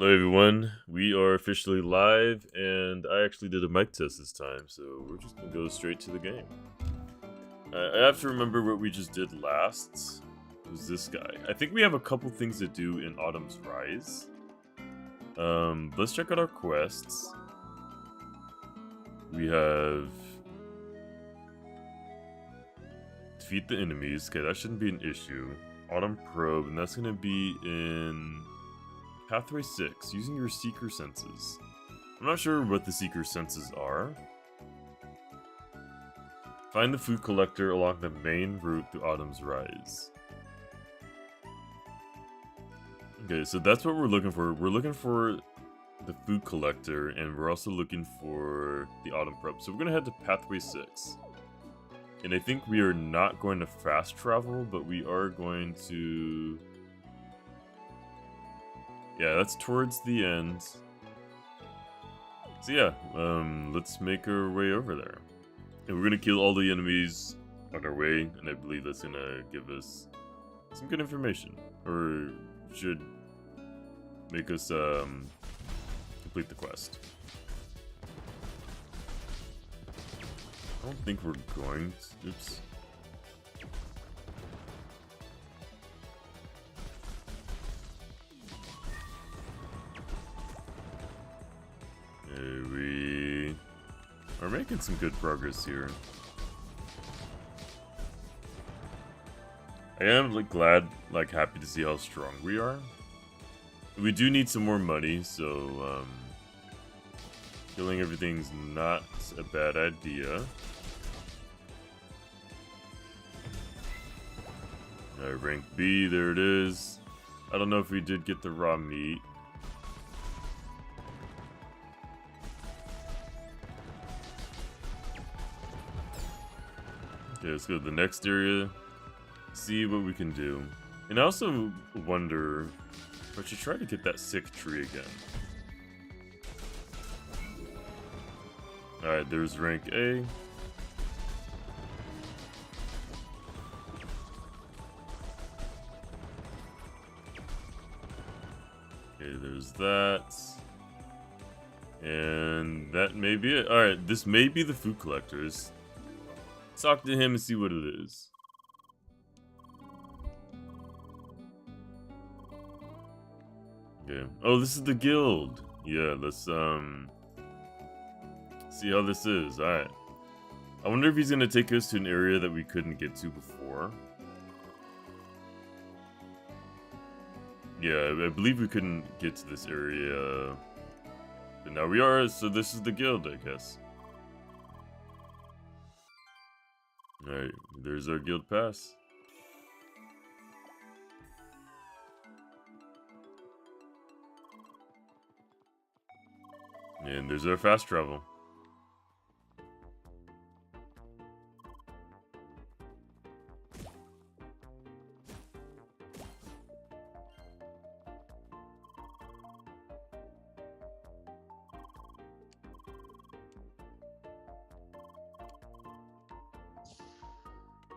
Hello everyone, we are officially live, and I actually did a mic test this time, so we're just gonna go straight to the game. I have to remember what we just did last. It was this guy. I think we have a couple things to do in Autumn's Rise. Let's check out our quests. We have defeat the enemies. Okay, that shouldn't be an issue. Autumn Probe, and that's gonna be in Pathway 6, using your Seeker Senses. I'm not sure what the Seeker Senses are. Find the food collector along the main route to Autumn's Rise. Okay, so that's what we're looking for. We're looking for the food collector, and we're also looking for the Autumn Probe. So we're gonna head to Pathway 6. And I think we are not going to fast travel, but we are going to... Yeah, that's towards the end. So yeah, let's make our way over there. And we're gonna kill all the enemies on our way, and I believe that's gonna give us some good information. Or should make us complete the quest. I don't think we're going to... Oops. We are making some good progress here. I am happy to see how strong we are. We do need some more money, so killing everything's not a bad idea. Rank B, there it is. I don't know if we did get the raw meat. Okay, let's go to the next area, see what we can do. And I also wonder if I should try to get that sick tree again. Alright, there's rank A. Okay, there's that. And that may be it. Alright, this may be the food collectors. Talk to him and see what it is. Okay. Oh, this is the guild. Yeah, let's see how this is. Alright. I wonder if he's gonna take us to an area that we couldn't get to before. Yeah, I believe we couldn't get to this area. But now we are, so this is the guild, I guess. Alright, there's our guild pass. And there's our fast travel.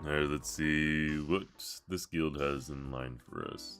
Alright, let's see what this guild has in line for us.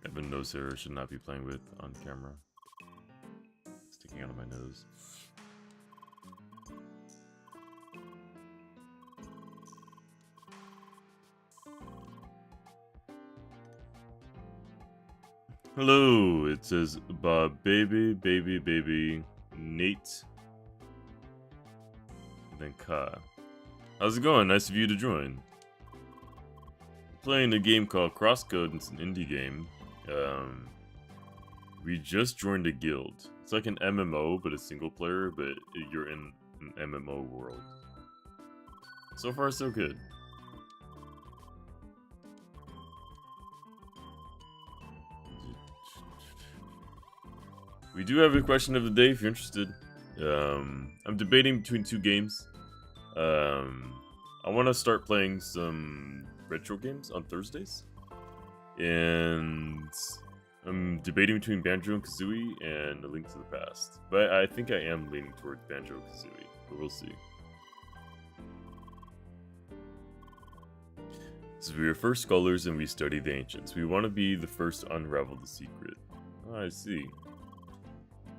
I have a nose hair I should not be playing with on camera. Sticking out of my nose. Hello, it says Bob Baby, Nate, and then Ka. How's it going? Nice of you to join. playing a game called CrossCode. It's an indie game. We just joined a guild. It's like an MMO, but a single player, but you're in an MMO world. So far, so good. We do have a question of the day if you're interested. I'm debating between two games. I want to start playing some retro games on Thursdays. And I'm debating between Banjo and Kazooie and A Link to the Past. But I think I am leaning towards Banjo and Kazooie, but we'll see. So we are first scholars and we study the ancients. We want to be the first to unravel the secret. Oh, I see.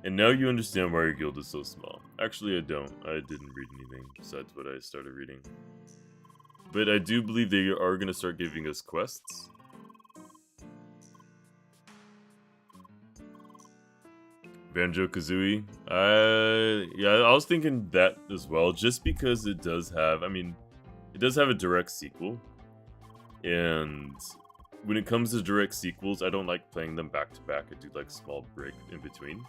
And now you understand why your guild is so small. Actually, I don't. I didn't read anything besides what I started reading. But I do believe they are going to start giving us quests. Banjo-Kazooie. Yeah, I was thinking that as well, just because it does have, it does have a direct sequel. And when it comes to direct sequels, I don't like playing them back to back. I do like a small break in between.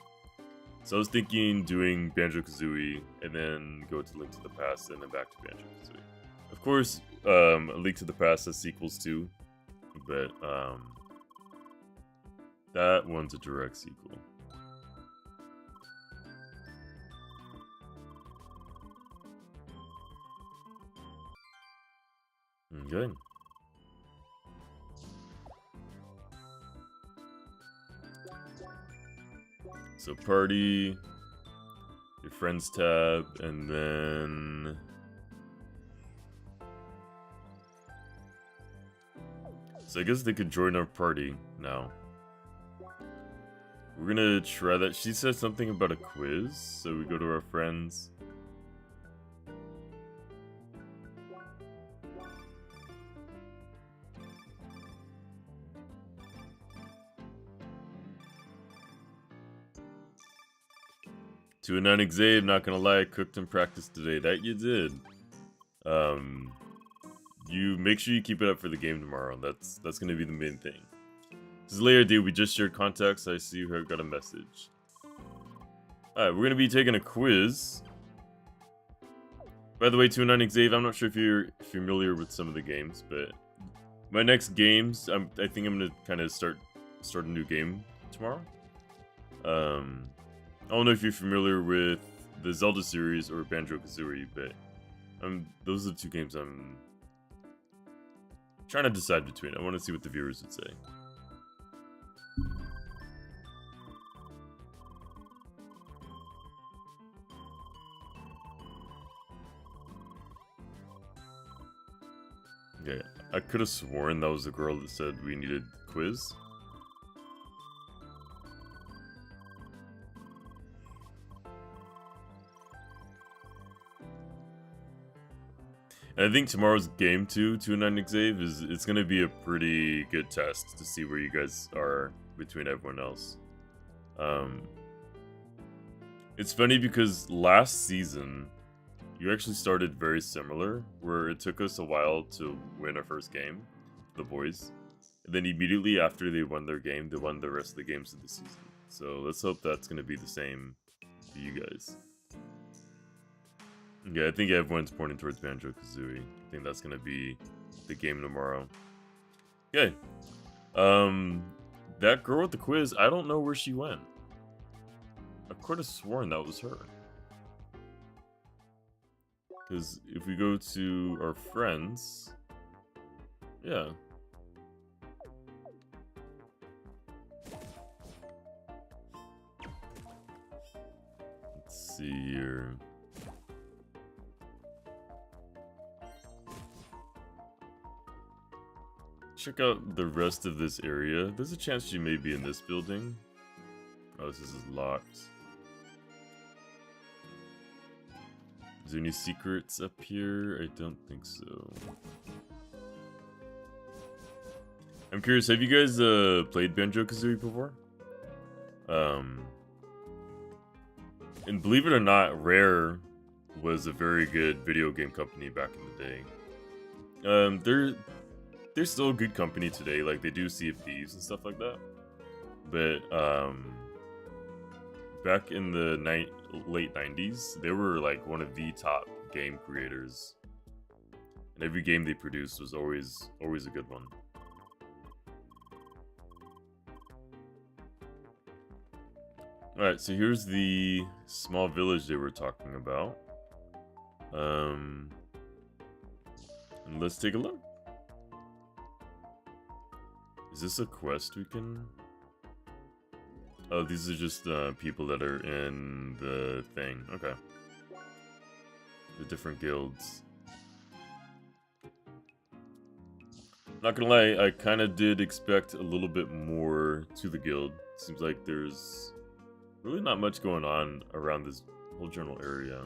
So I was thinking doing Banjo-Kazooie and then go to Link to the Past and then back to Banjo-Kazooie. Of course, A Link to the Past has sequels too, but that one's a direct sequel. Okay. So party, your friends tab, and then so I guess they could join our party now. We're gonna try that. She said something about a quiz, so we go to our friends. To a non-exam, not gonna lie, I cooked and practiced today. That you did. You make sure you keep it up for the game tomorrow. That's gonna be the main thing. This is later, dude. We just shared contacts. I see you got a message. Alright, we're gonna be taking a quiz. By the way, to a non-exam, I'm not sure if you're familiar with some of the games, but my next games, I think I'm gonna kind of start a new game tomorrow. I don't know if you're familiar with the Zelda series or Banjo-Kazooie, but those are the two games I'm trying to decide between. I want to see what the viewers would say. Okay, I could have sworn that was the girl that said we needed quiz. And I think tomorrow's game to a non-exam it's gonna be a pretty good test to see where you guys are between everyone else. It's funny because last season you actually started very similar, where it took us a while to win our first game, the boys. And then immediately after they won their game, they won the rest of the games of the season. So let's hope that's gonna be the same for you guys. Yeah, I think everyone's pointing towards Banjo-Kazooie. I think that's gonna be the game tomorrow. Okay. That girl with the quiz, I don't know where she went. I could have sworn that was her. Because if we go to our friends... Yeah. Let's see here... Check out the rest of this area. There's a chance she may be in this building. Oh, this is locked. Is there any secrets up here? I don't think so. I'm curious, have you guys played Banjo-Kazooie before? And believe it or not, Rare was a very good video game company back in the day. they're still a good company today. Like, they do Sea of Thieves and stuff like that. But back in the late 90s, they were like one of the top game creators. And every game they produced was always a good one. Alright, so here's the small village they were talking about. And let's take a look. Is this a quest we can... Oh, these are just people that are in the thing. Okay. The different guilds. Not gonna lie, I kind of did expect a little bit more to the guild. Seems like there's really not much going on around this whole general area.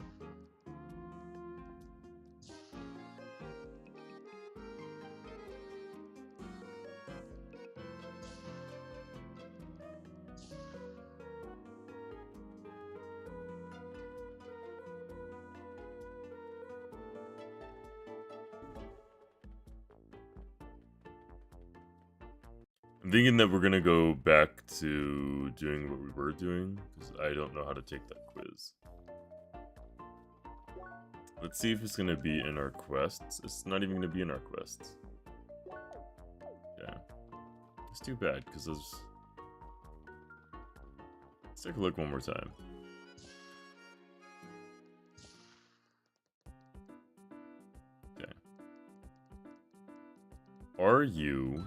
I'm thinking that we're gonna go back to doing what we were doing, because I don't know how to take that quiz. Let's see if it's gonna be in our quests. It's not even gonna be in our quests. Yeah. It's too bad, because those... Let's take a look one more time. Okay. Are you...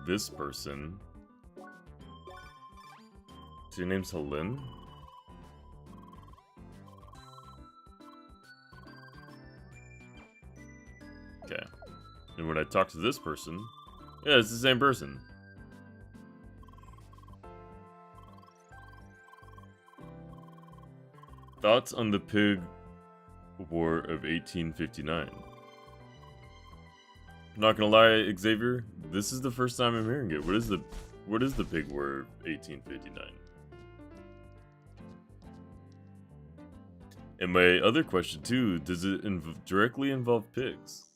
this person? So your name's Helen? Okay. And when I talk to this person, yeah, it's the same person. Thoughts on the Pig War of 1859? Not gonna lie, Xavier, this is the first time I'm hearing it. What is the Pig War of 1859? And my other question too, does it directly involve pigs?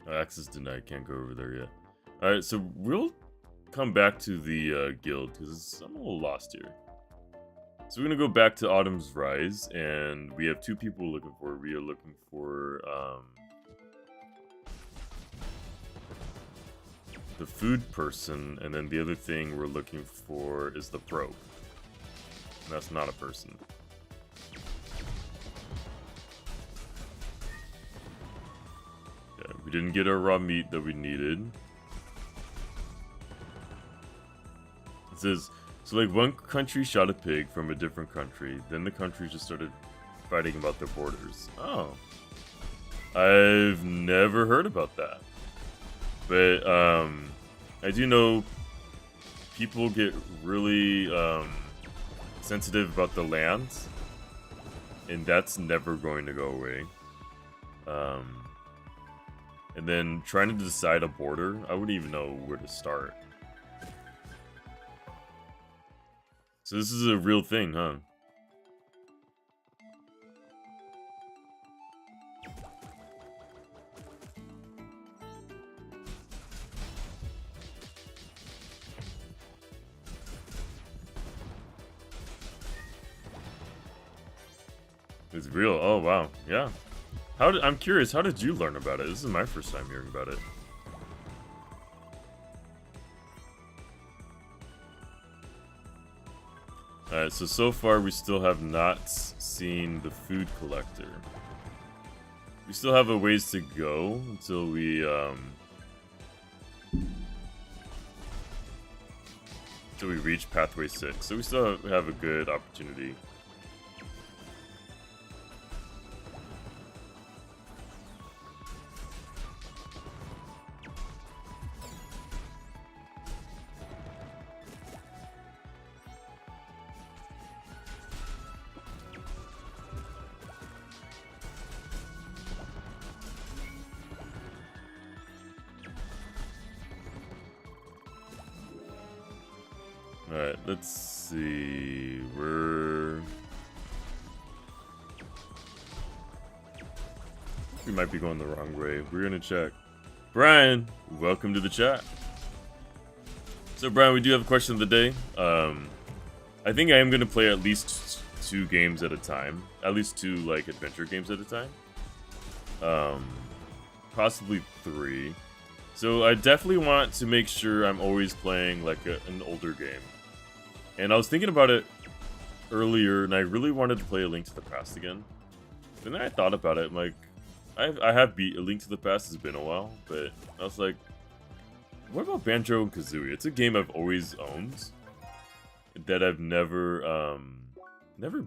Oh, access denied, can't go over there yet. Alright, so we'll come back to the guild, because I'm a little lost here. So we're gonna go back to Autumn's Rise, and we have two people we're looking for. We are looking for the food person, and then the other thing we're looking for is the pro. And that's not a person. Yeah, we didn't get our raw meat that we needed. It says, so like one country shot a pig from a different country, then the countries just started fighting about their borders. Oh. I've never heard about that. But I do know people get really sensitive about the lands, and that's never going to go away. And then trying to decide a border, I wouldn't even know where to start. So this is a real thing, huh? It's real. Oh wow, yeah. I'm curious. How did you learn about it? This is my first time hearing about it. Alright, so far we still have not seen the food collector. We still have a ways to go until we reach Pathway 6. So we still have a good opportunity. Alright, let's see. We're we might be going the wrong way. We're gonna check. Brian, welcome to the chat. So Brian, we do have a question of the day. I think I am gonna play at least 2 games at a time. At least 2 like adventure games at a time. Possibly 3. So I definitely want to make sure I'm always playing like an older game. And I was thinking about it earlier, and I really wanted to play A Link to the Past again. Then I thought about it, I'm like, I have beat A Link to the Past, it's been a while, but I was like, what about Banjo and Kazooie? It's a game I've always owned that I've never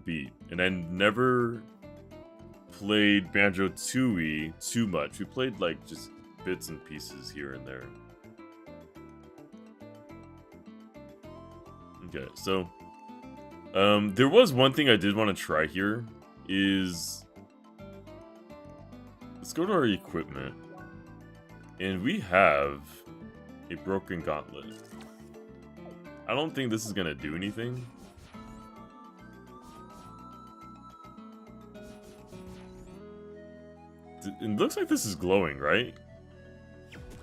beat, and I never played Banjo Tooie too much. We played like just bits and pieces here and there. Okay, so there was one thing I did want to try here. Is let's go to our equipment, and we have a broken gauntlet. I don't think this is gonna do anything. It looks like this is glowing, right?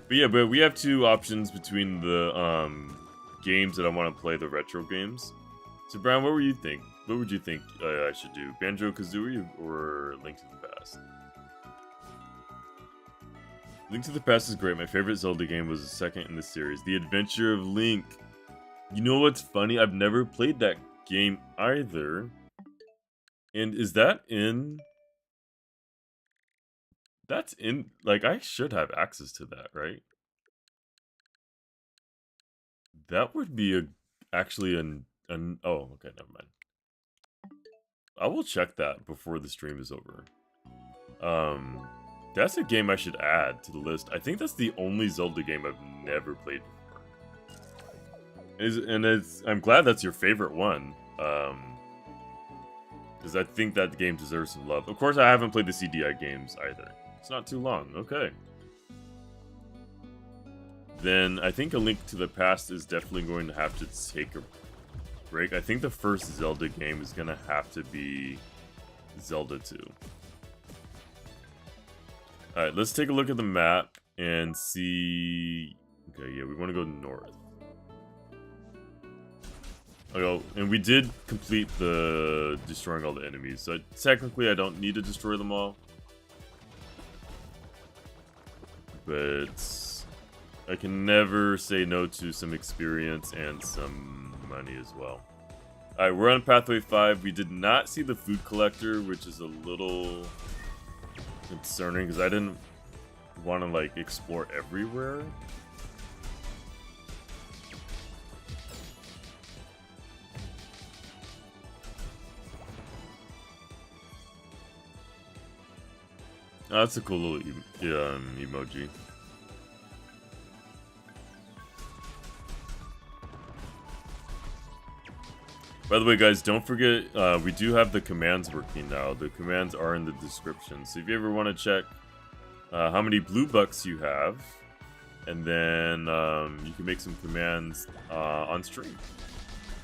But yeah, but we have 2 options between the games that I want to play, the retro games. So Brian, what would you think? What would you think I should do? Banjo-Kazooie or Link to the Past? Link to the Past is great. My favorite Zelda game was the second in the series, The Adventure of Link. You know what's funny? I've never played that game either. And is that in... That's in... Like, I should have access to that, right? That would be actually an... Oh, okay, never mind. I will check that before the stream is over. That's a game I should add to the list. I think that's the only Zelda game I've never played before. I'm glad that's your favorite one. Because I think that game deserves some love. Of course, I haven't played the CDI games either. It's not too long. Okay. Then I think A Link to the Past is definitely going to have to take a break. I think the first Zelda game is going to have to be Zelda 2. Alright, let's take a look at the map and see... Okay, yeah, we want to go north. Oh, and we did complete the destroying all the enemies, so technically I don't need to destroy them all. But I can never say no to some experience and some money as well. Alright, we're on Pathway 5. We did not see the food collector, which is a little concerning because I didn't want to like explore everywhere. Oh, that's a cool little emoji. By the way, guys, don't forget, we do have the commands working now. The commands are in the description. So if you ever want to check how many BlueBucks you have, and then you can make some commands on stream.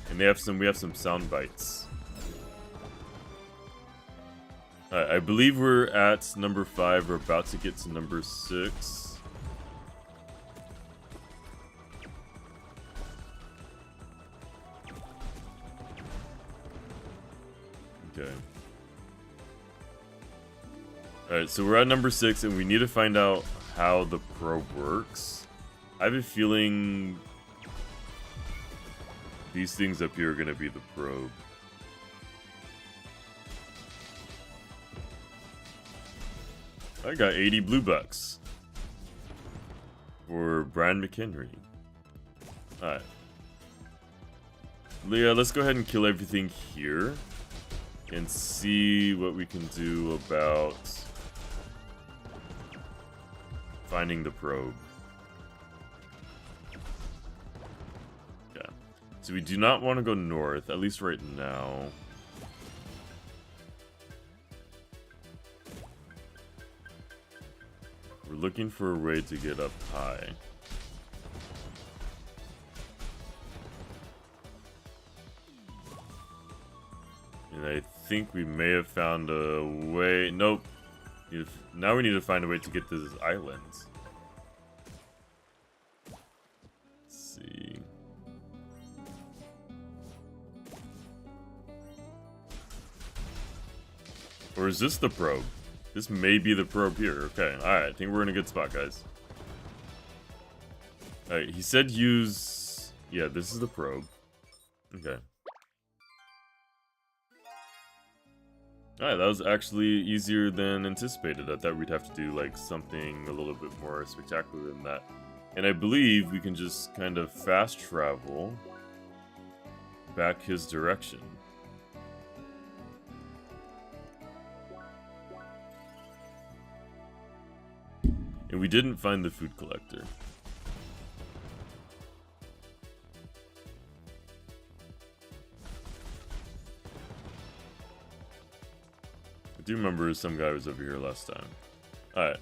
And we have some sound bites. I believe we're at number 5. We're about to get to number 6. Okay. Alright, so we're at number 6, and we need to find out how the probe works. I have a feeling these things up here are going to be the probe. I got 80 BlueBucks for Brian McHenry. Alright. Leah, let's go ahead and kill everything here and see what we can do about finding the probe. Yeah. So we do not want to go north, at least right now. We're looking for a way to get up high. And I think we may have found a way. Nope. Now we need to find a way to get to this island. Let's see. Or is this the probe? This may be the probe here. Okay, alright. I think we're in a good spot, guys. Alright, he said use... Yeah, this is the probe. Okay. Alright, that was actually easier than anticipated. I thought we'd have to do, like, something a little bit more spectacular than that. And I believe we can just kind of fast travel back his direction. And we didn't find the food collector. I do remember some guy was over here last time. Alright.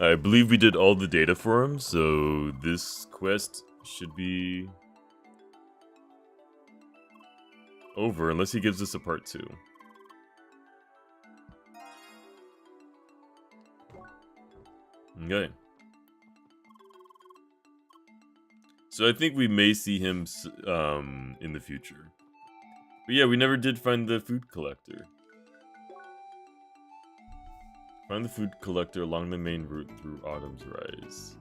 I believe we did all the data for him, so this quest should be over, unless he gives us a part 2. Okay. So I think we may see him in the future. But yeah, we never did find the food collector. Find the food collector along the main route through Autumn's Rise.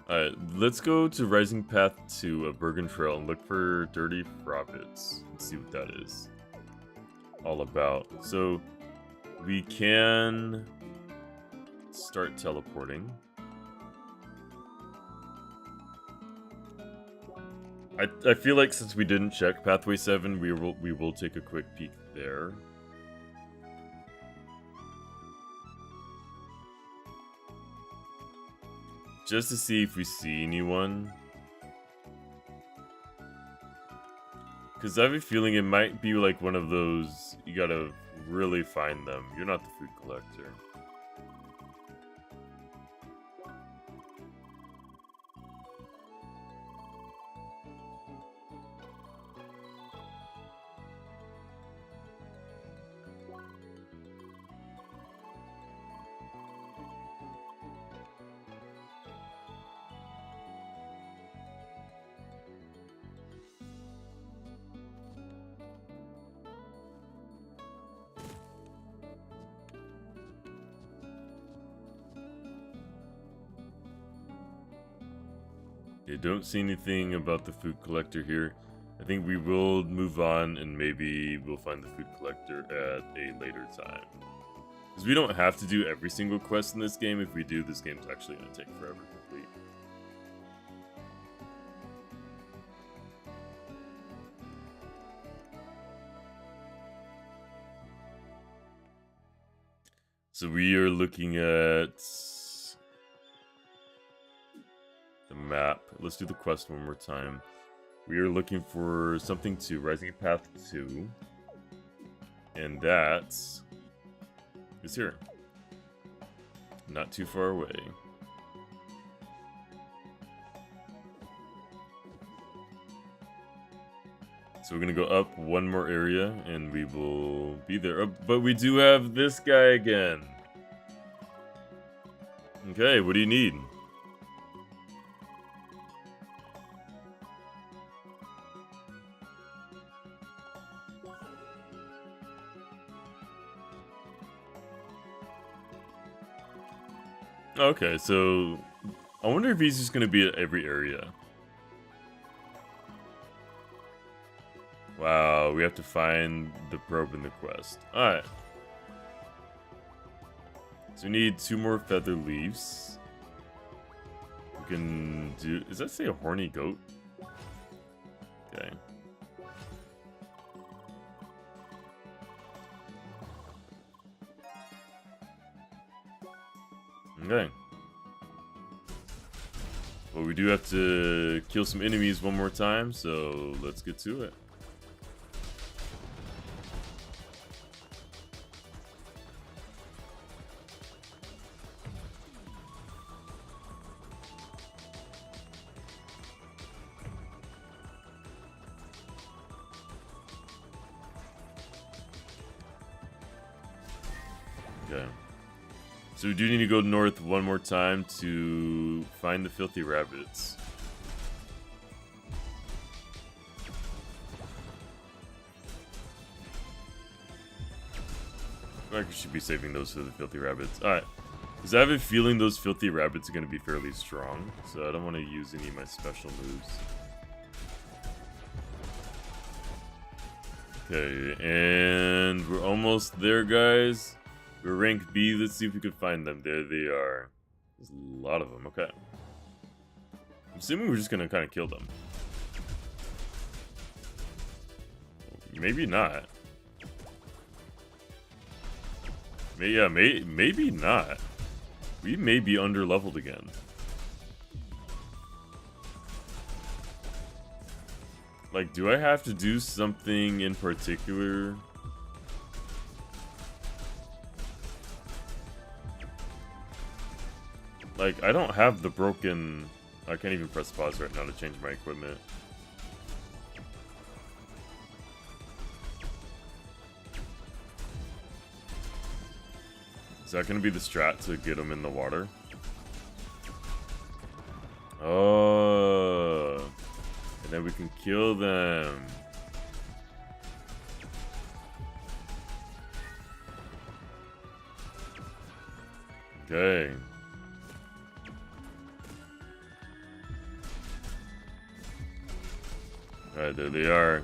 Alright, let's go to Rising Path to Bergen Trail and look for Dirty Frobbits and see what that is all about. So, we can start teleporting. I feel like since we didn't check Pathway 7, we will take a quick peek there. Just to see if we see anyone. Because I have a feeling it might be like one of those, you gotta really find them. You're not the food collector. Okay, don't see anything about the food collector here. I think we will move on and maybe we'll find the food collector at a later time. Because we don't have to do every single quest in this game. If we do, this game's actually going to take forever to complete. So we are looking at the map. Let's do the quest one more time. We are looking for something to Rising Path 2. And that is here. Not too far away. So we're gonna go up one more area and we will be there. Oh, but we do have this guy again. Okay, what do you need? Okay, so I wonder if he's just gonna be at every area. Wow, we have to find the probe in the quest. Alright. So we need 2 more feather leaves. We can do... Does that say a horny goat? Okay. Okay. Well, we do have to kill some enemies one more time, so let's get to it. Okay. So we do need to go north one more time to find the filthy rabbits. I feel like we should be saving those for the filthy rabbits. Alright. Because I have a feeling those filthy rabbits are going to be fairly strong. So I don't want to use any of my special moves. Okay, and we're almost there, guys. We're rank B. Let's see if we can find them. There they are. There's a lot of them. Okay. I'm assuming we're just going to kind of kill them. Maybe not. Yeah, maybe not. We may be under-leveled again. Like, do I have to do something in particular? Like, I don't have the broken... I can't even press pause right now to change my equipment. Is that going to be the strat to get them in the water? Oh... And then we can kill them. Okay. Alright, there they are.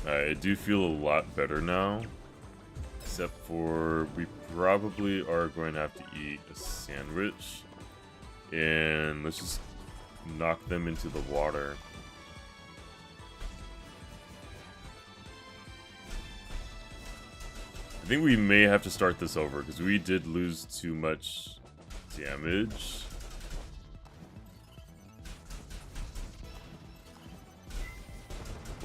I do feel a lot better now. Except for we probably are going to have to eat a sandwich. And let's just knock them into the water. I think we may have to start this over because we did lose too much damage.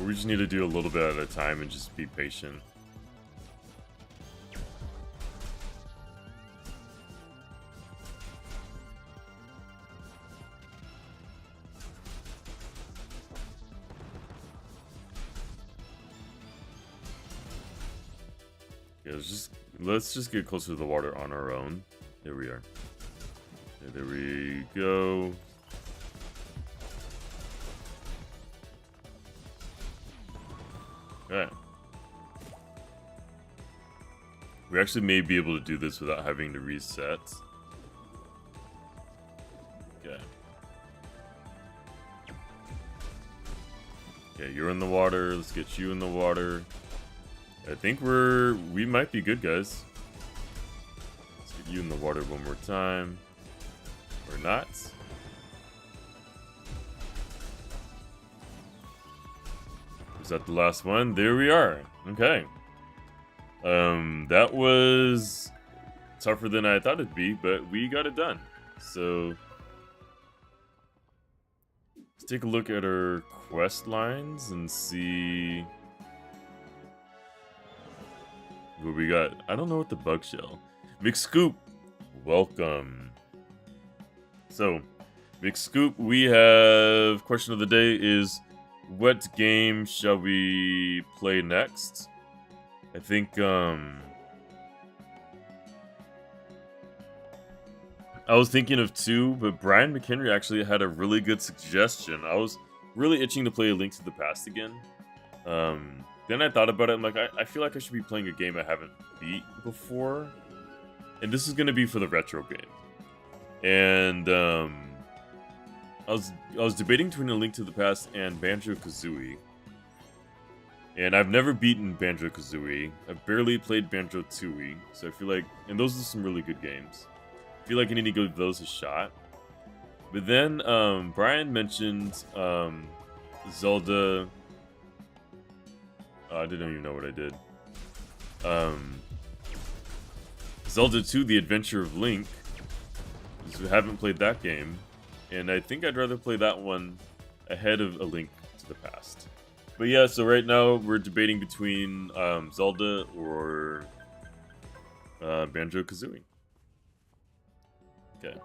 We just need to do a little bit at a time and just be patient. Yeah, let's just get closer to the water on our own. There we are. There we go. Alright. We actually may be able to do this without having to reset. Okay. Okay, you're in the water. Let's get you in the water. I think we might be good, guys. Let's get you in the water one more time. Or not. Was that the last one? There we are. Okay. That was tougher than I thought it'd be, but we got it done. So let's take a look at our quest lines and see what we got. I don't know what the bug shell. McScoop, welcome. So, McScoop, we have question of the day is, what game shall we play next? I think, I was thinking of two, but Brian McHenry actually had a really good suggestion. I was really itching to play A Link to the Past again. Then I thought about it, I'm like, I feel like I should be playing a game I haven't beat before. And this is going to be for the retro game. And, I was debating between A Link to the Past and Banjo-Kazooie. And I've never beaten Banjo-Kazooie. I've barely played Banjo-Tooie. So I feel like... And those are some really good games. I feel like I need to give those a shot. But then, Brian mentioned Zelda. I didn't even know what I did. Zelda 2: The Adventure of Link. Because we haven't played that game, and I think I'd rather play that one ahead of A Link to the Past. But yeah, so right now we're debating between Zelda or Banjo-Kazooie. Okay.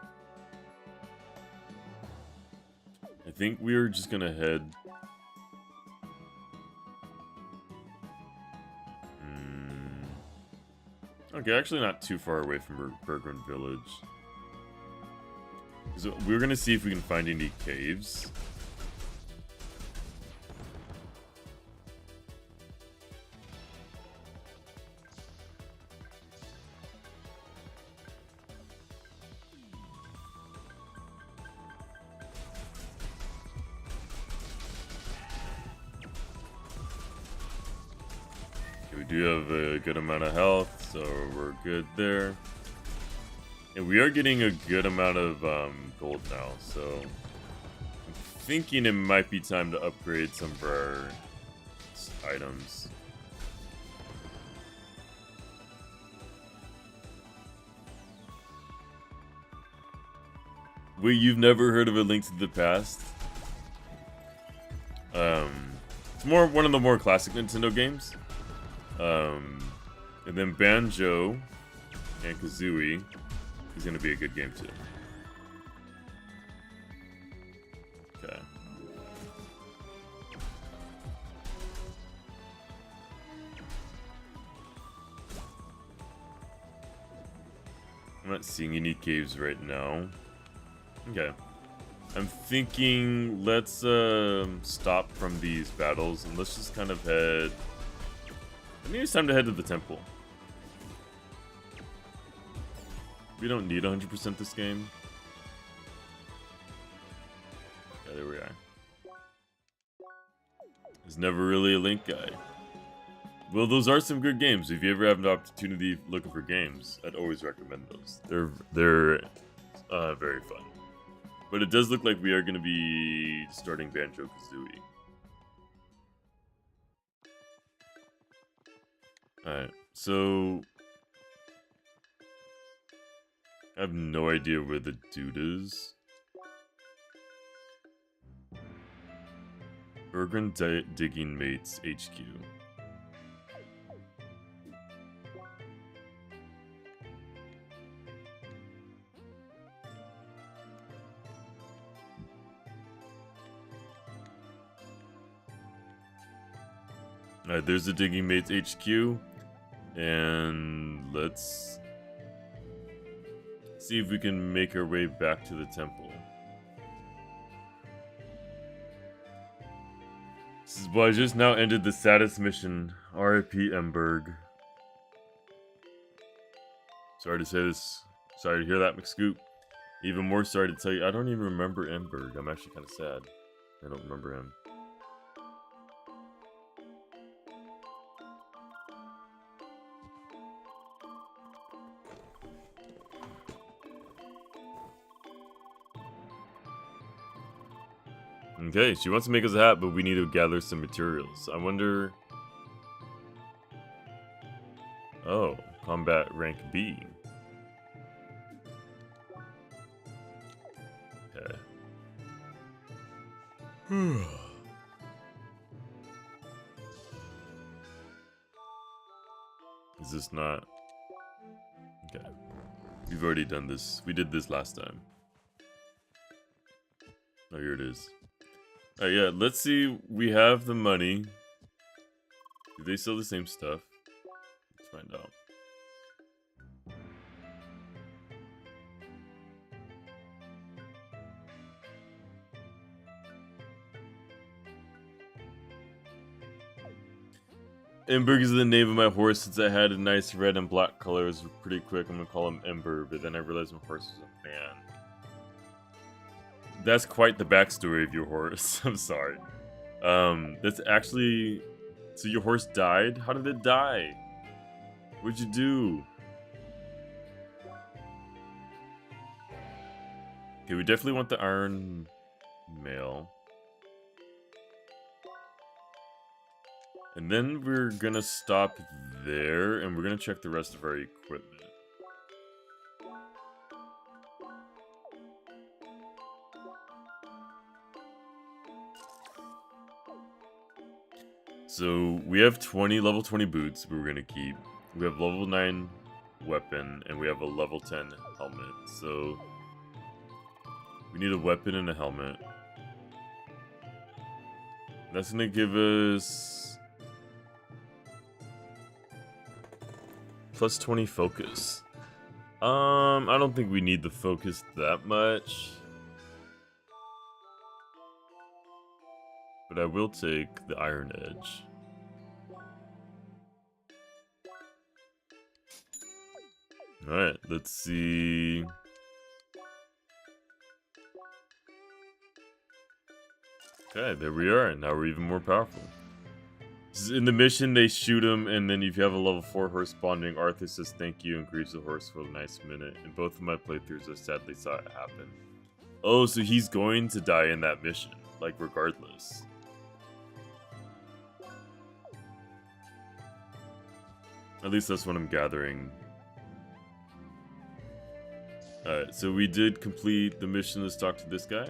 I think we're just gonna head. Okay, actually not too far away from Bergren Village. So we're gonna see if we can find any caves. We do have a good amount of health, so we're good there. And we are getting a good amount of gold now, so I'm thinking it might be time to upgrade some of our items. Wait, you've never heard of A Link to the Past? It's one of the more classic Nintendo games. And then Banjo and Kazooie is going to be a good game too. Okay. I'm not seeing any caves right now. Okay. I'm thinking let's stop from these battles and let's just kind of head. I think it's time to head to the temple. We don't need 100% this game. Yeah, there we are. There's never really a Link guy. Well, those are some good games. If you ever have an opportunity looking for games, I'd always recommend those. They're very fun. But it does look like we are going to be starting Banjo-Kazooie. Alright, so I have no idea where the dude is. Bergren Digging Mates HQ. Alright, there's the Digging Mates HQ. And let's see if we can make our way back to the temple. This is why I just now ended the status mission. R.I.P. Emberg. Sorry to say this. Sorry to hear that, McScoop. Even more sorry to tell you, I don't even remember Emberg. I'm actually kind of sad. I don't remember him. Okay, she wants to make us a hat, but we need to gather some materials. I wonder... Oh, combat rank B. Okay. Is this not... Okay. We've already done this. We did this last time. Oh, here it is. Alright, yeah, let's see. We have the money. Do they sell the same stuff? Let's find out. Emberg is the name of my horse. Since I had a nice red and black colors pretty quick, I'm gonna call him Ember, but then I realized my horse was a man. That's quite the backstory of your horse. I'm sorry. That's actually... So your horse died? How did it die? What'd you do? Okay, we definitely want the iron mail. And then we're gonna stop there, and we're gonna check the rest of our equipment. So we have level 20 boots we're gonna keep. We have level 9 weapon, and we have a level 10 helmet. So we need a weapon and a helmet. That's gonna give us plus 20 focus. I don't think we need the focus that much. But I will take the Iron Edge. Alright, let's see. Okay, there we are. Now we're even more powerful. In the mission, they shoot him, and then if you have a level 4 horse spawning, Arthur says thank you and grieves the horse for a nice minute. In both of my playthroughs, I sadly saw it happen. Oh, so he's going to die in that mission, like regardless. At least that's what I'm gathering. Alright, so we did complete the mission. Let's talk to this guy.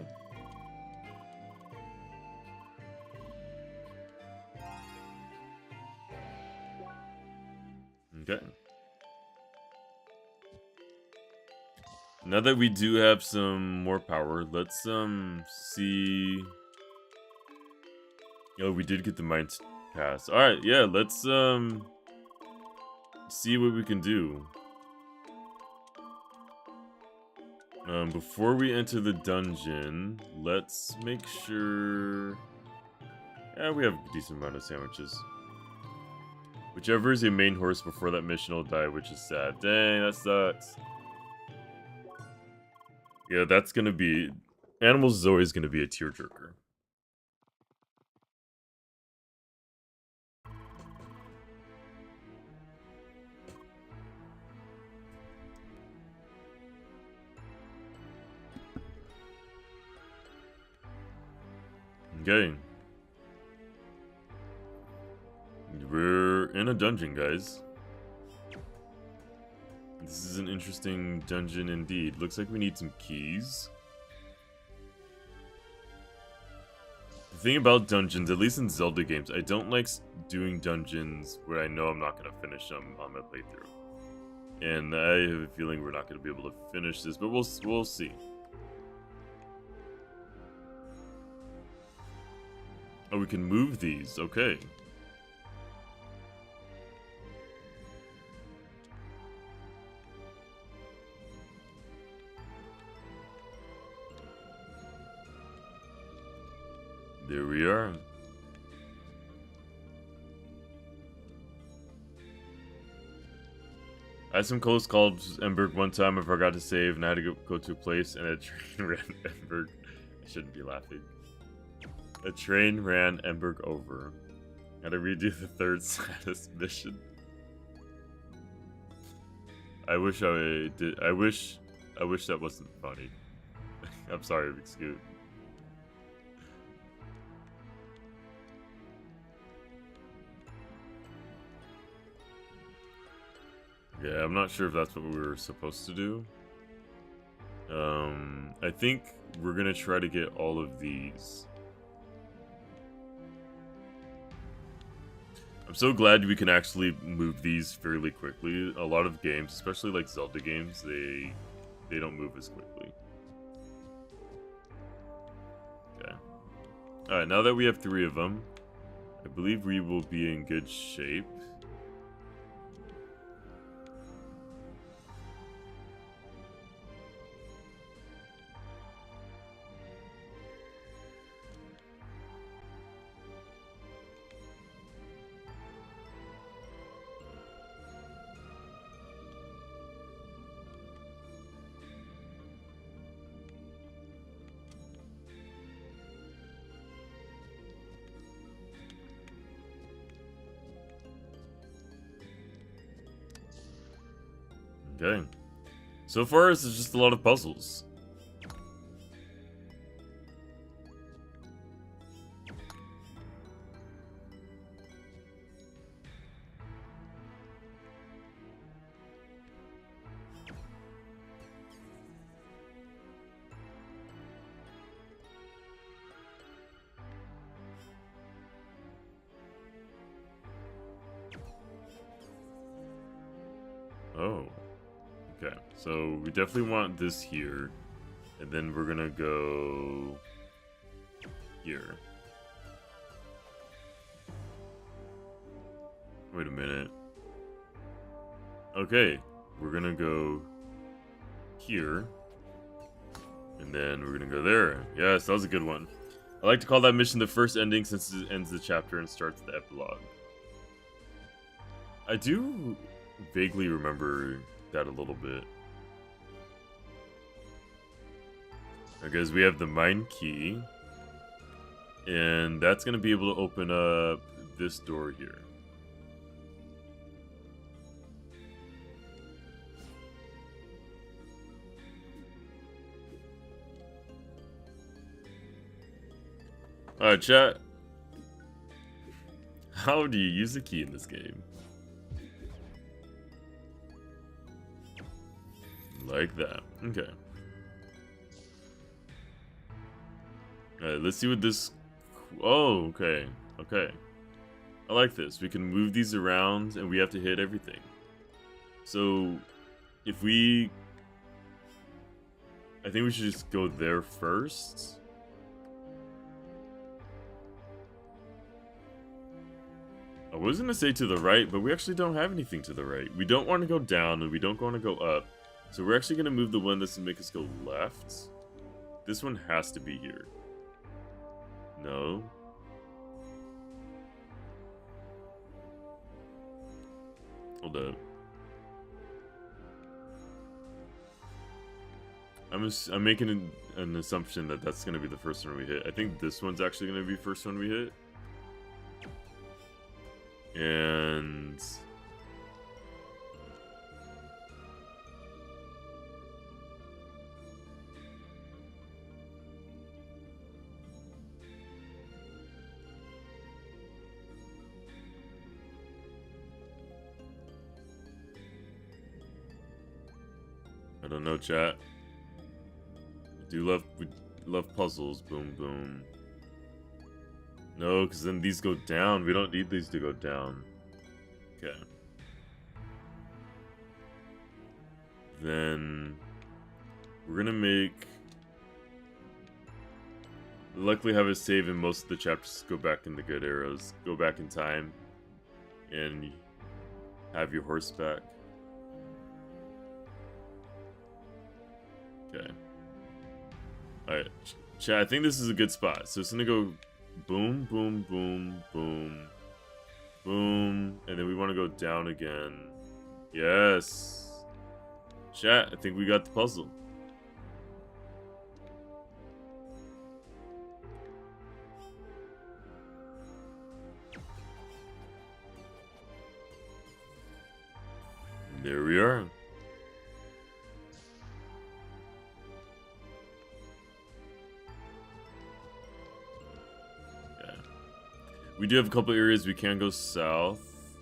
Okay. Now that we do have some more power, let's see. Oh, we did get the mine pass. Alright, yeah, let's see what we can do. Before we enter the dungeon, let's make sure... Yeah, we have a decent amount of sandwiches. Whichever is your main horse before that mission will die, which is sad. Dang, that sucks. Yeah, that's gonna be... Animals is always gonna be a tearjerker. Okay. We're in a dungeon, guys. This is an interesting dungeon indeed. Looks like we need some keys. The thing about dungeons, at least in Zelda games, I don't like doing dungeons where I know I'm not going to finish them on my playthrough. And I have a feeling we're not going to be able to finish this, but we'll see. Oh, we can move these. Okay. There we are. I had some close calls Emberg one time. I forgot to save and I had to go to a place and a train ran Emberg. I shouldn't be laughing. A train ran Emberg over. Had to redo the third status mission. I wish I did. I wish that wasn't funny. I'm sorry, excuse. Yeah, I'm not sure if that's what we were supposed to do. I think we're gonna try to get all of these. I'm so glad we can actually move these fairly quickly. A lot of games, especially like Zelda games, they don't move as quickly. Okay. Alright, now that we have 3 of them, I believe we will be in good shape. Okay. So far, it's just a lot of puzzles. Oh. Okay, so we definitely want this here. And then we're gonna go here. Wait a minute. Okay, we're gonna go here. And then we're gonna go there. Yes, that was a good one. I like to call that mission the first ending since it ends the chapter and starts the epilogue. I do vaguely remember that a little bit. Because we have the mine key. And that's going to be able to open up this door here. Chat. How do you use the key in this game? Like that. Okay. Alright, let's see what this... Oh, okay. Okay. I like this. We can move these around and we have to hit everything. So, if we... I think we should just go there first. I was going to say to the right, but we actually don't have anything to the right. We don't want to go down and we don't want to go up. So we're actually going to move the one that's going to make us go left. This one has to be here. No. Hold up. I'm making an assumption that that's going to be the first one we hit. I think this one's actually going to be the first one we hit. And... I don't know, chat. We love puzzles. Boom, boom. No, because then these go down. We don't need these to go down. Okay. Then we're gonna make... Luckily have a save in most of the chapters. Go back in the good arrows. Go back in time. And have your horse back. Okay. Alright. Chat, I think this is a good spot. So it's gonna go boom, boom, boom, boom, boom. And then we want to go down again. Yes. Chat, I think we got the puzzle. There we are. We do have a couple areas we can go south.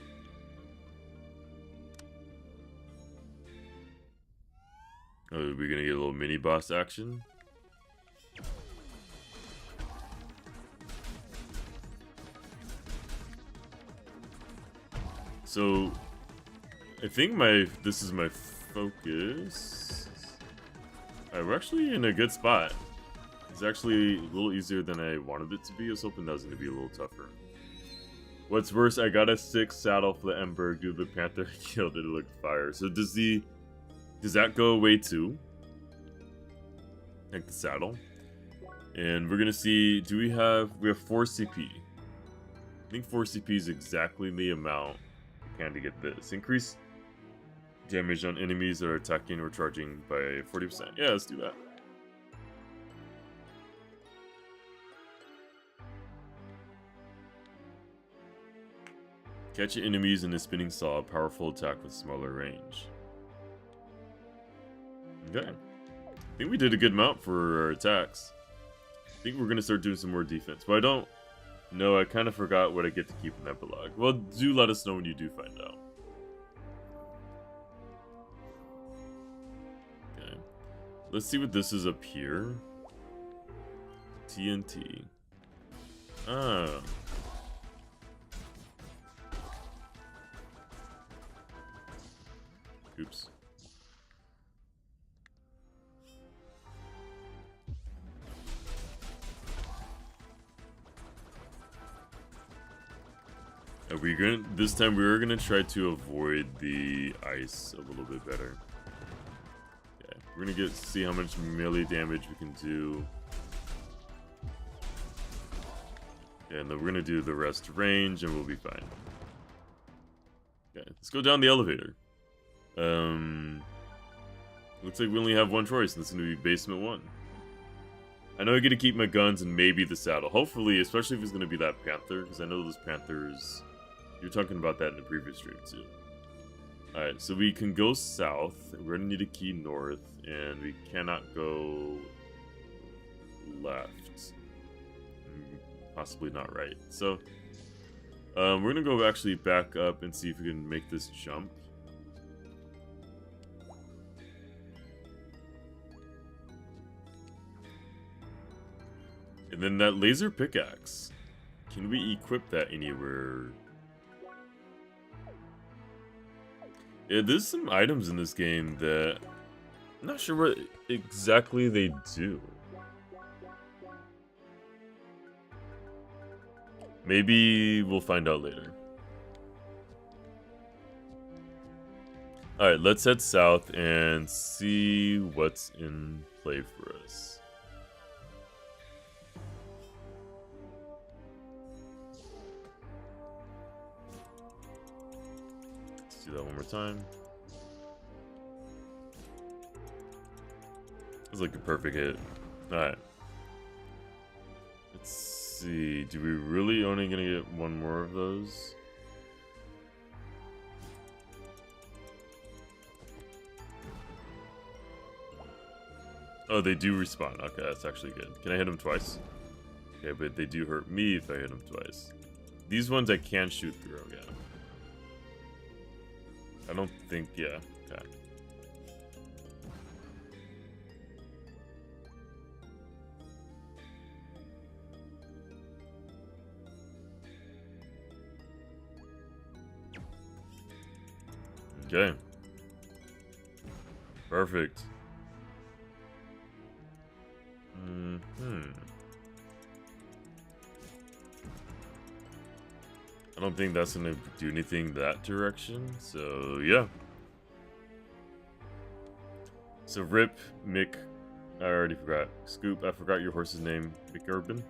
Oh, are we gonna get a little mini boss action? So, I think this is my focus. Alright, we're actually in a good spot. It's actually a little easier than I wanted it to be. I was hoping that was going to be a little tougher. What's worse, I got a 6 saddle for the Ember. Dude, the Panther killed it. It looked fire. So does that go away too? Like the saddle. And we're going to see, we have 4 CP. I think 4 CP is exactly the amount we can to get this. Increase damage on enemies that are attacking or charging by 40%. Yeah, let's do that. Catch your enemies in a spinning saw, a powerful attack with smaller range. Okay. I think we did a good amount for our attacks. I think we're going to start doing some more defense. But I don't know, I kind of forgot what I get to keep in the epilogue. Well, do let us know when you do find out. Okay. Let's see what this is up here. TNT. Ah. Oops. Are we gonna, this time we were gonna try to avoid the ice a little bit better. Okay, we're gonna see how much melee damage we can do. Okay, and then we're gonna do the rest range and we'll be fine. Okay, let's go down the elevator. Looks like we only have one choice, and it's gonna be basement 1. I know I get to keep my guns and maybe the saddle. Hopefully, especially if it's gonna be that panther, because I know those panthers. You were talking about that in the previous stream too. Alright, so we can go south. We're gonna need a key north, and we cannot go left. Possibly not right. So, we're gonna go actually back up and see if we can make this jump. And then that laser pickaxe. Can we equip that anywhere? Yeah, there's some items in this game that I'm not sure what exactly they do. Maybe we'll find out later. Alright, let's head south and see what's in play for us. Let's do that one more time. It's like a perfect hit. Alright. Let's see. Do we really only gonna get one more of those? Oh, they do respawn. Okay, that's actually good. Can I hit them twice? Okay, but they do hurt me if I hit them twice. These ones I can shoot through, yeah. I don't think, yeah. Okay. Okay. Perfect. I don't think that's gonna do anything that direction, so yeah. So Rip, Mick, I already forgot. Scoop, I forgot your horse's name. Mick Urban.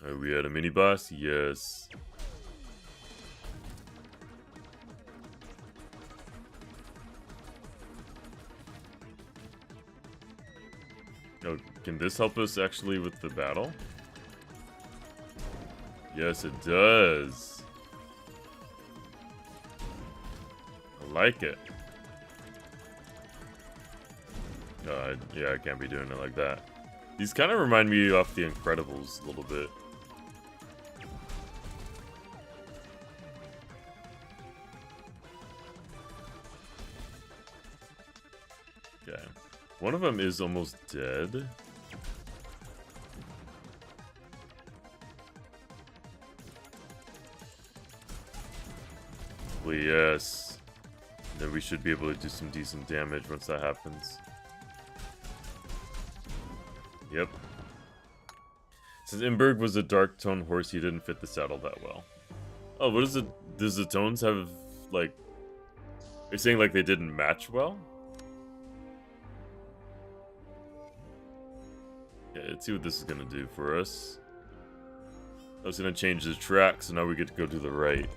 Are we at a mini boss? Yes. Oh, can this help us actually with the battle? Yes, it does. I like it. Yeah, I can't be doing it like that. These kind of remind me of The Incredibles a little bit. Okay. One of them is almost dead. Well, yes. Then we should be able to do some decent damage once that happens. Yep. Since Imberg was a dark tone horse, he didn't fit the saddle that well. Oh, what is it? Does the tones have, like... You're saying, like, they didn't match well? Yeah, let's see what this is gonna do for us. I was gonna change the track, so now we get to go to the right.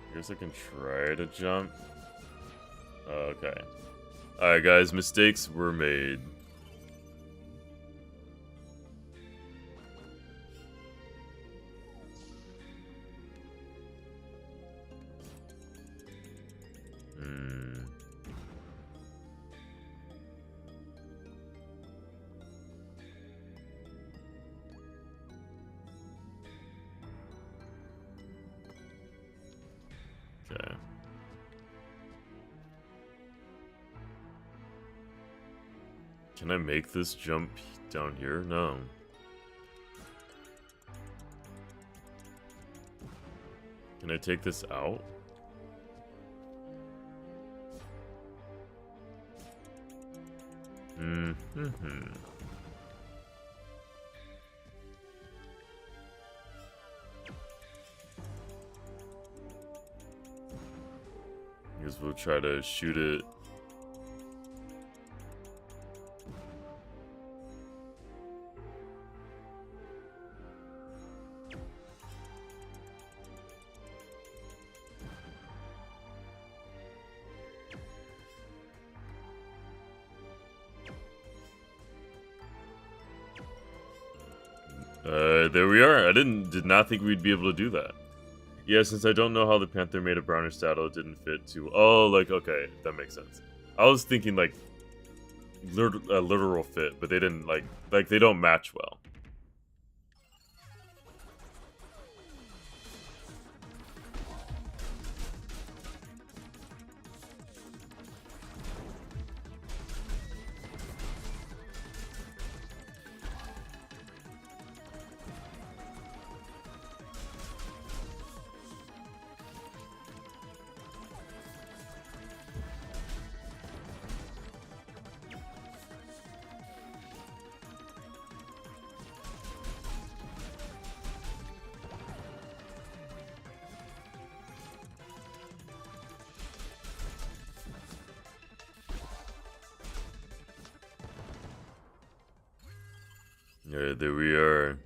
I guess I can try to jump. Okay. Alright guys, mistakes were made. Okay. Can I make this jump down here? No. Can I take this out? Guess we'll try to shoot it. There we are. I did not think we'd be able to do that. Yeah, since I don't know how the Panther made a brownish saddle, it didn't fit too. Oh, like, okay, that makes sense. I was thinking like a literal fit, but they didn't like they don't match well. Yeah, there we are.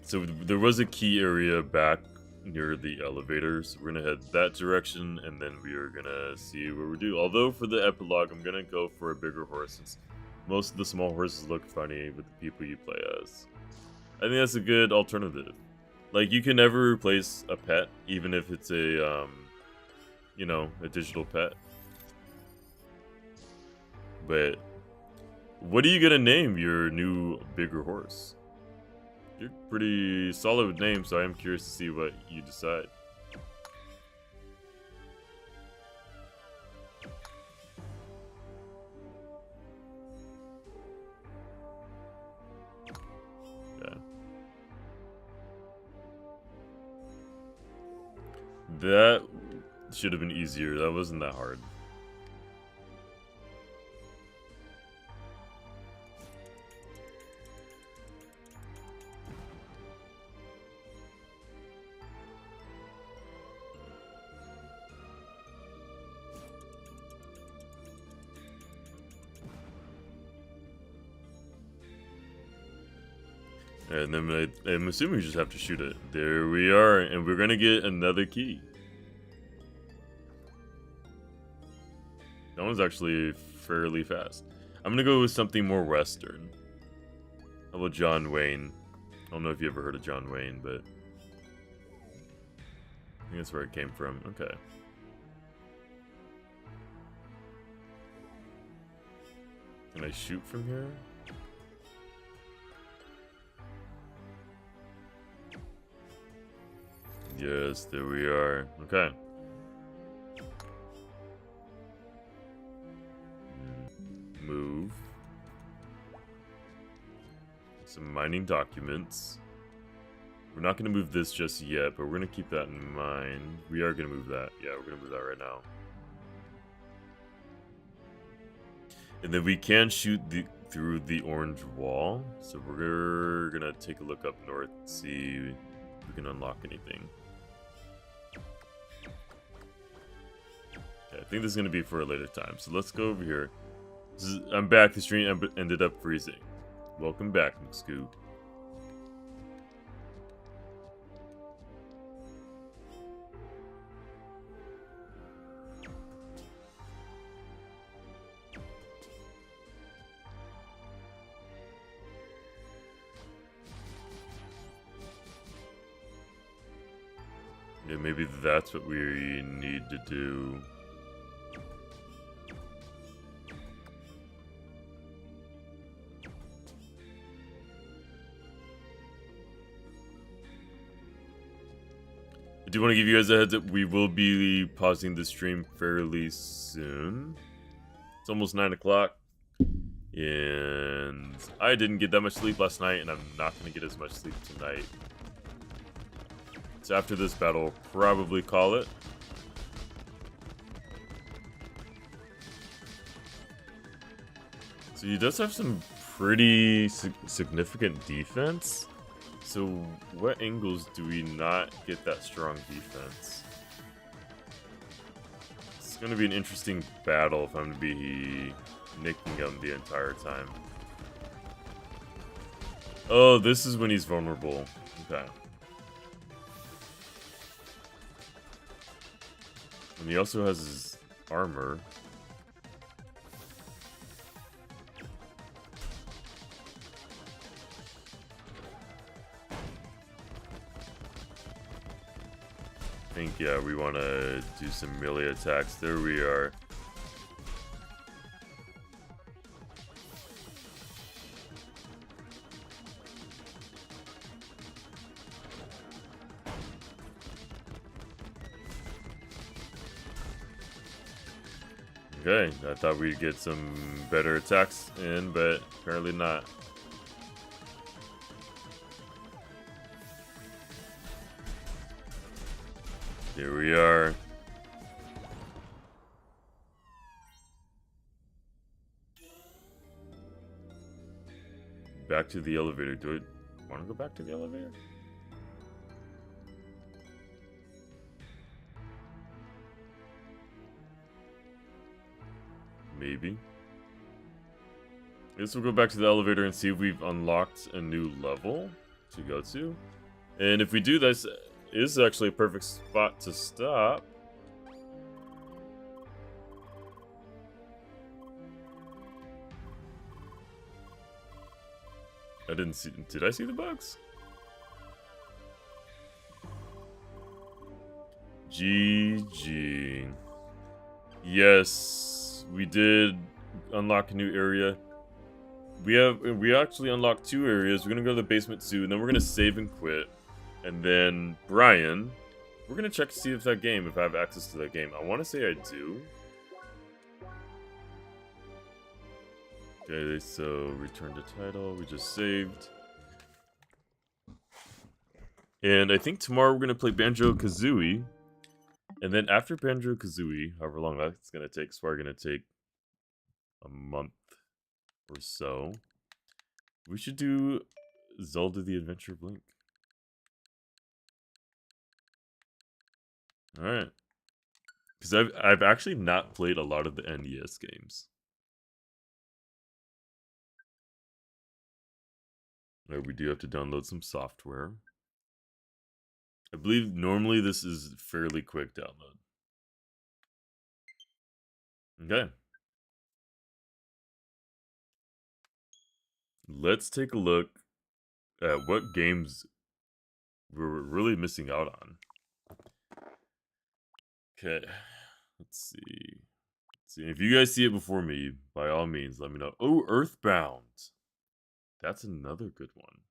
So there was a key area back near the elevators. We're gonna head that direction, and then we are gonna see what we do. Although for the epilogue, I'm gonna go for a bigger horse, since most of the small horses look funny with the people you play as. I think that's a good alternative. Like, you can never replace a pet, even if it's a, you know, a digital pet. But what are you gonna name your new bigger horse? You're pretty solid with names, so I am curious to see what you decide. Yeah. That should have been easier. That wasn't that hard. And then I'm assuming we just have to shoot it. There we are, and we're gonna get another key. That one's actually fairly fast. I'm gonna go with something more Western. How about John Wayne? I don't know if you ever heard of John Wayne, but I think that's where it came from. Okay. Can I shoot from here? Yes, there we are. Okay. Move. Some mining documents. We're not going to move this just yet, but we're going to keep that in mind. We are going to move that. Yeah, we're going to move that right now. And then we can shoot through the orange wall. So we're going to take a look up north, see if we can unlock anything. I think this is going to be for a later time, so let's go over here. I'm back. The stream ended up freezing. Welcome back, McScoob. Yeah, maybe that's what we need to do. I do want to give you guys a heads up. We will be pausing the stream fairly soon. It's almost 9 o'clock. And I didn't get that much sleep last night, and I'm not going to get as much sleep tonight. So after this battle, I'll probably call it. So he does have some pretty significant defense. So what angles do we not get that strong defense? It's going to be an interesting battle if I'm going to be nicking him the entire time. Oh, this is when he's vulnerable. Okay. And he also has his armor. I think, yeah, we want to do some melee attacks. There we are. Okay, I thought we'd get some better attacks in, but apparently not. Here we are. Back to the elevator. Do I want to go back to the elevator? Maybe. I guess we'll go back to the elevator and see if we've unlocked a new level to go to. And if we do, this is actually a perfect spot to stop. I didn't see. Did I see the bugs? GG. Yes, we did unlock a new area. We actually unlocked 2 areas. We're gonna go to the basement 2, and then we're gonna save and quit. And then Brian, we're gonna check to see if that game, if I have access to that game. I want to say I do. Okay, so return to title. We just saved. And I think tomorrow we're gonna play Banjo-Kazooie. And then after Banjo-Kazooie, however long that's gonna take, it's probably gonna take a month or so. We should do Zelda the Adventure of Link. Alright. Because I've actually not played a lot of the NES games. Right, we do have to download some software. I believe normally this is fairly quick download. Okay. Let's take a look at what games we're really missing out on. Okay. Let's see. If you guys see it before me, by all means, let me know. Oh, Earthbound. That's another good one.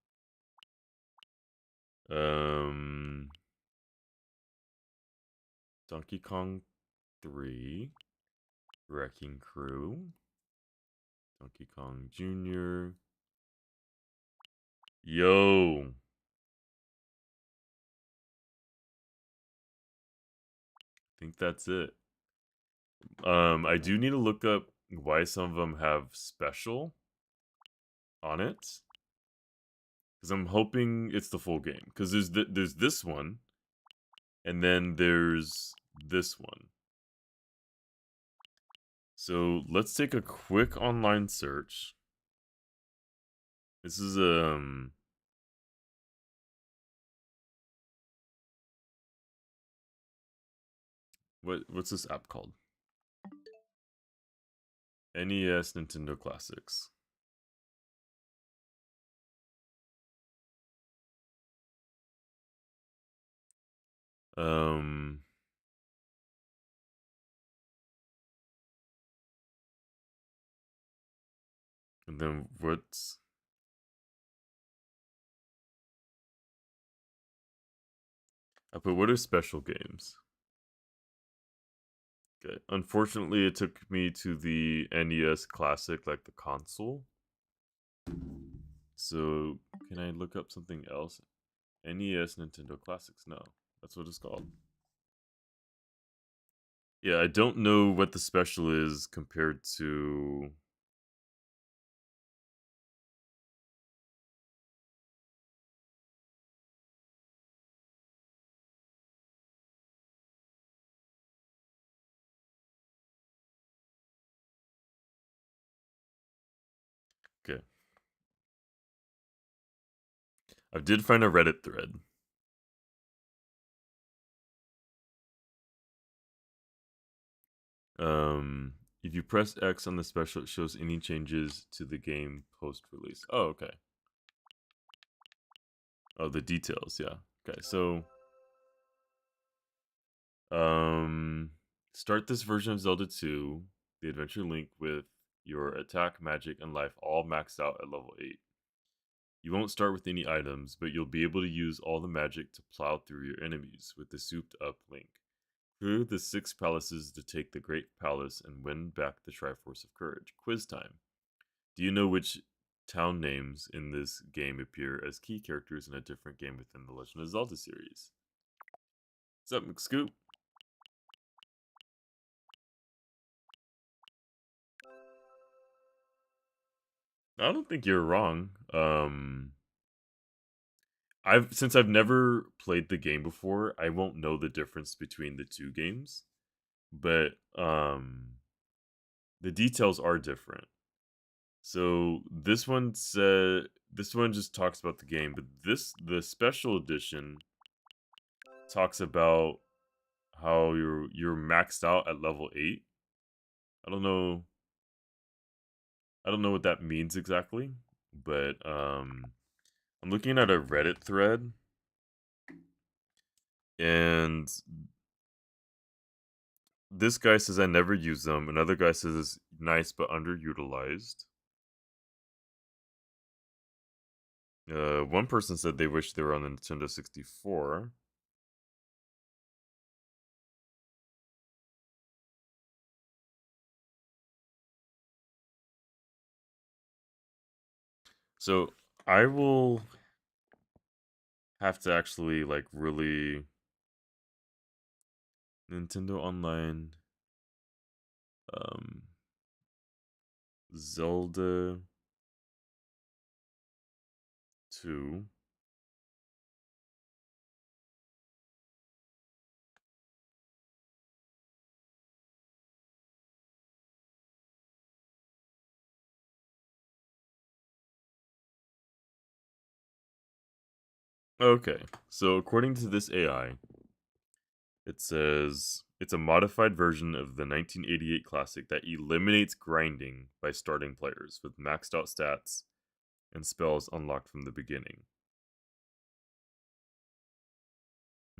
Donkey Kong 3. Wrecking Crew. Donkey Kong Jr. Yo. I think that's it. I do need to look up why some of them have special on it. Because I'm hoping it's the full game. Because there's this one. And then there's this one. So let's take a quick online search. This is what's this app called? NES Nintendo Classics. And then what's... I put, what are special games? Okay. Unfortunately, it took me to the NES Classic, like the console. So, can I look up something else? NES Nintendo Classics? No, that's what it's called. Yeah, I don't know what the special is compared to. Okay. I did find a Reddit thread. If you press X on the special, it shows any changes to the game post release. Oh, okay. Oh, the details. Yeah. Okay. So, um, start this version of Zelda 2, the Adventure Link, with your attack, magic, and life all maxed out at level 8. You won't start with any items, but you'll be able to use all the magic to plow through your enemies with the souped up Link. Clear the 6 palaces to take the Great Palace and win back the Triforce of Courage. Quiz time. Do you know which town names in this game appear as key characters in a different game within the Legend of Zelda series? What's up, McScoop? I don't think you're wrong. I've never played the game before, I won't know the difference between the two games, but the details are different. So this one just talks about the game, but the special edition talks about how you're maxed out at level 8. I don't know I don't know what that means exactly, but I'm looking at a Reddit thread, and this guy says I never use them. Another guy says it's nice but underutilized. One person said they wish they were on the Nintendo 64. So I will have to actually like really Nintendo Online um Zelda 2. Okay. So according to this AI, it says it's a modified version of the 1988 classic that eliminates grinding by starting players with maxed out stats and spells unlocked from the beginning.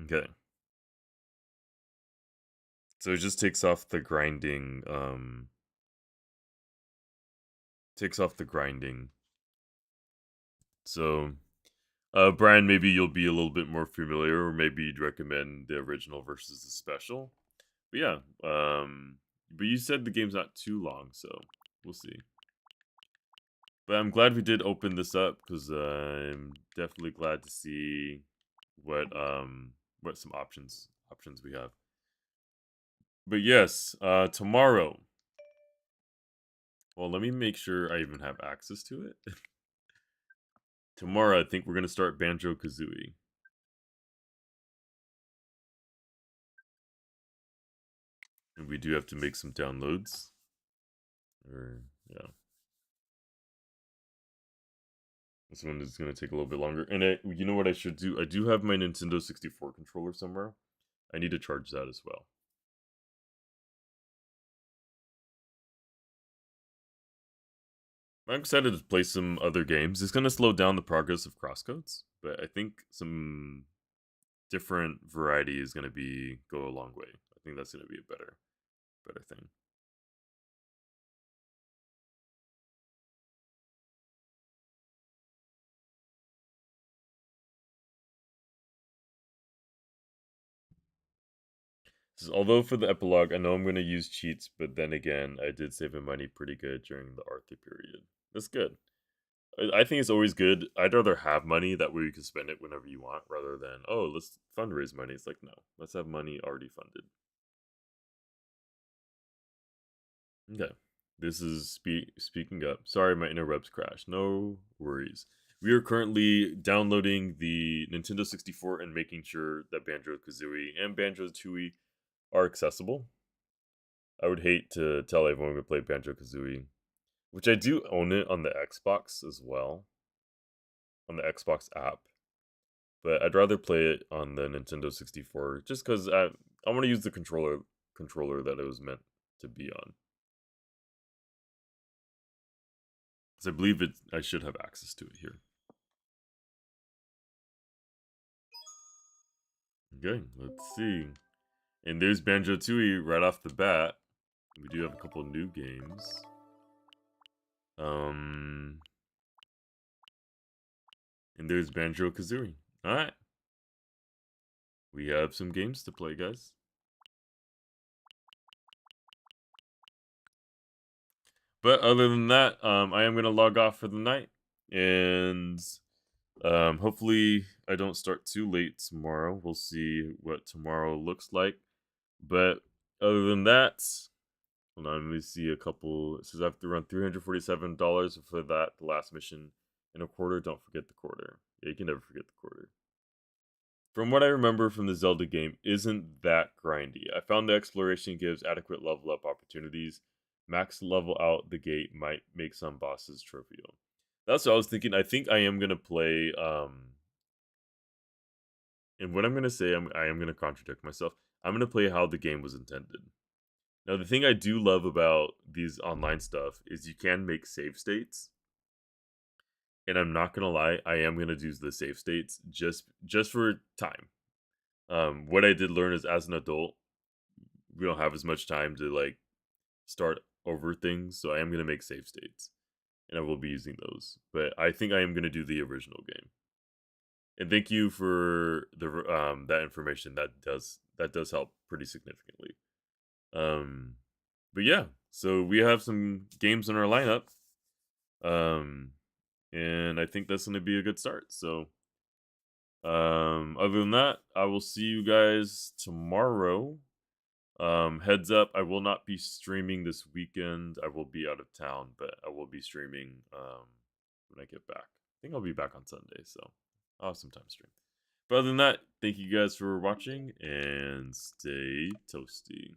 Okay. So it just takes off the grinding takes off the grinding. So Brian, maybe you'll be a little bit more familiar, or maybe you'd recommend the original versus the special. But yeah, but you said the game's not too long, so we'll see. But I'm glad we did open this up because I'm definitely glad to see what some options we have. But yes, tomorrow. Well, let me make sure I even have access to it. Tomorrow, I think we're gonna start Banjo Kazooie. And we do have to make some downloads. Or yeah. This one is going to take a little bit longer. And you know what I should do? I do have my Nintendo 64 controller somewhere. I need to charge that as well. I'm excited to play some other games. It's going to slow down the progress of CrossCodes, but I think some different variety is going to be go a long way. I think that's going to be a better thing. Although for the epilogue, I know I'm going to use cheats, but then again, I did save my money pretty good during the Arthur period. That's good. I think it's always good. I'd rather have money, that way you can spend it whenever you want, rather than, oh, let's fundraise money. It's like, no, let's have money already funded. Okay. This is speaking up. Sorry, my interwebs crashed. No worries. We are currently downloading the Nintendo 64 and making sure that Banjo-Kazooie and Banjo-Tooie are accessible. I would hate to tell everyone to play Banjo-Kazooie, which I do own it on the Xbox as well, on the Xbox app. But I'd rather play it on the Nintendo 64 just because I want to use the controller that it was meant to be on. Because I believe I should have access to it here. Okay, let's see. And there's Banjo-Tooie right off the bat. We do have a couple new games. And there's Banjo-Kazooie. Alright. We have some games to play, guys. But other than that, I am going to log off for the night. And hopefully I don't start too late tomorrow. We'll see what tomorrow looks like. But other than that, hold on, let me see a couple. It says I have to run $347 for that, the last mission in a quarter. Don't forget the quarter. Yeah, you can never forget the quarter. From what I remember from the Zelda game, isn't that grindy. I found the exploration gives adequate level up opportunities. Max level out the gate might make some bosses trophial. That's what I was thinking. I think I am gonna play. And what I'm gonna say, I am gonna contradict myself. I'm gonna play how the game was intended. Now, the thing I do love about these online stuff is you can make save states. And I'm not gonna lie, I am gonna do the save states just for time. What I did learn is as an adult, we don't have as much time to like start over things, so I am gonna make save states, and I will be using those. But I think I am gonna do the original game. And thank you for the that information. That does help pretty significantly. Um, but yeah, so we have some games in our lineup. And I think that's gonna be a good start. So other than that, I will see you guys tomorrow. Heads up, I will not be streaming this weekend. I will be out of town, but I will be streaming when I get back. I think I'll be back on Sunday, so I'll have some time to stream. But other than that, thank you guys for watching and stay toasty.